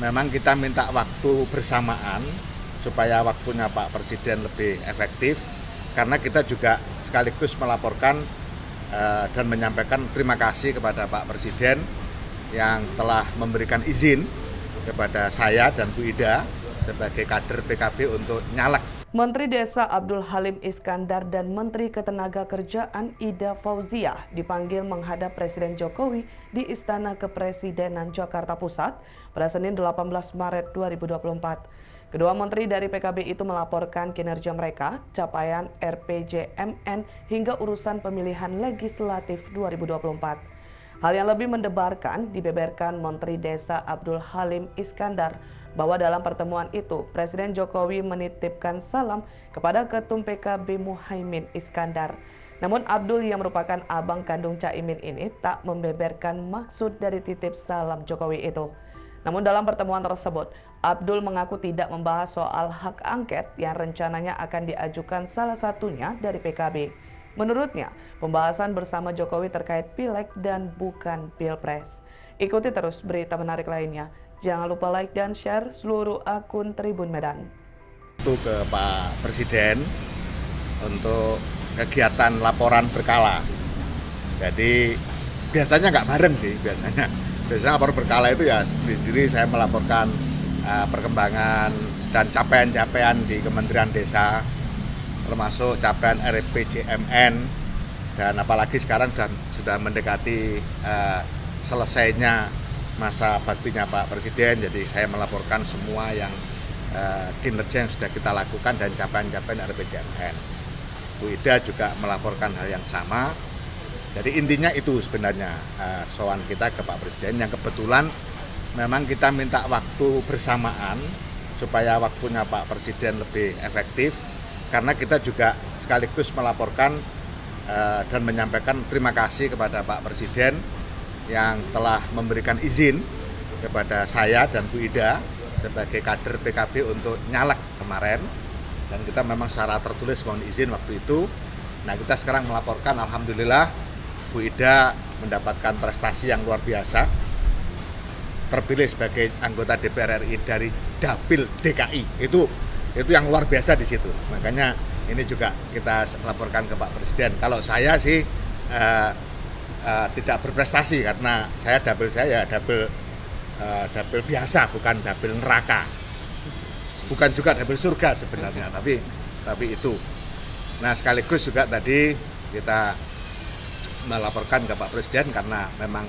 memang kita minta waktu bersamaan supaya waktunya Pak Presiden lebih efektif, karena kita juga sekaligus melaporkan dan menyampaikan terima kasih kepada Pak Presiden yang telah memberikan izin kepada saya dan Bu Ida sebagai kader PKB untuk nyalek. Menteri Desa Abdul Halim Iskandar dan Menteri Ketenagakerjaan Ida Fauziah dipanggil menghadap Presiden Jokowi di Istana Kepresidenan Jakarta Pusat pada Senin 18 Maret 2024. Kedua menteri dari PKB itu melaporkan kinerja mereka, capaian RPJMN hingga urusan pemilihan legislatif 2024. Hal yang lebih mendebarkan dibeberkan Menteri Desa Abdul Halim Iskandar bahwa dalam pertemuan itu Presiden Jokowi menitipkan salam kepada Ketum PKB Muhaimin Iskandar. Namun Abdul yang merupakan abang kandung Caimin ini tak membeberkan maksud dari titip salam Jokowi itu. Namun dalam pertemuan tersebut, Abdul mengaku tidak membahas soal hak angket yang rencananya akan diajukan salah satunya dari PKB. Menurutnya, pembahasan bersama Jokowi terkait Pileg dan bukan Pilpres. Ikuti terus berita menarik lainnya. Jangan lupa like dan share seluruh akun Tribun Medan. Itu ke Pak Presiden untuk kegiatan laporan berkala. Jadi biasanya nggak bareng sih, biasanya laporan berkala itu ya sendiri saya melaporkan perkembangan dan capaian-capaian di Kementerian Desa, termasuk capaian RPJMN, dan apalagi sekarang sudah mendekati selesainya masa baktinya Pak Presiden, jadi saya melaporkan semua yang kinerja yang sudah kita lakukan dan capaian-capaian RPJMN. Bu Ida juga melaporkan hal yang sama. Jadi intinya itu sebenarnya soal kita ke Pak Presiden, yang kebetulan memang kita minta waktu bersamaan supaya waktunya Pak Presiden lebih efektif, karena kita juga sekaligus melaporkan dan menyampaikan terima kasih kepada Pak Presiden yang telah memberikan izin kepada saya dan Bu Ida sebagai kader PKB untuk nyalek kemarin, dan kita memang secara tertulis mohon izin waktu itu. Nah, kita sekarang melaporkan, alhamdulillah Bu Ida mendapatkan prestasi yang luar biasa, terpilih sebagai anggota DPR RI dari Dapil DKI. Itu yang luar biasa di situ. Makanya ini juga kita laporkan ke Pak Presiden. Kalau saya sih tidak berprestasi, karena saya dapil biasa, bukan dapil neraka, bukan juga dapil surga sebenarnya, tapi itu. Nah, sekaligus juga tadi kita melaporkan ke Pak Presiden karena memang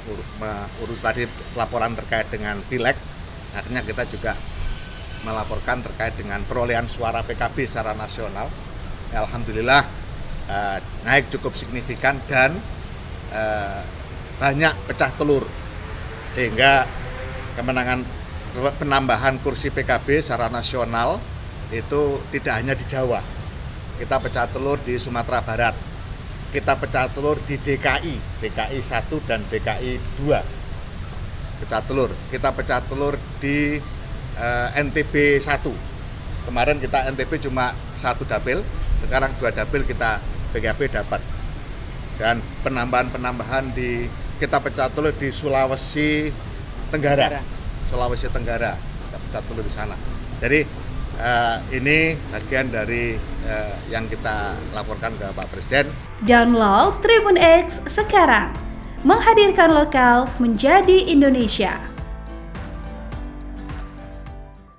urus tadi laporan terkait dengan Pileg, akhirnya kita juga melaporkan terkait dengan perolehan suara PKB secara nasional. Alhamdulillah naik cukup signifikan dan banyak pecah telur, sehingga penambahan kursi PKB secara nasional itu tidak hanya di Jawa. Kita pecah telur di Sumatera Barat, kita pecah telur di DKI 1 dan DKI 2 pecah telur, kita pecah telur di NTB 1. Kemarin kita NTB cuma 1 dapil, sekarang 2 dapil kita PKB dapat. Dan penambahan kita pecah telur di Sulawesi Tenggara, kita pecah telur di sana. Jadi ini bagian dari yang kita laporkan ke Pak Presiden. Download Tribun X sekarang, menghadirkan lokal menjadi Indonesia.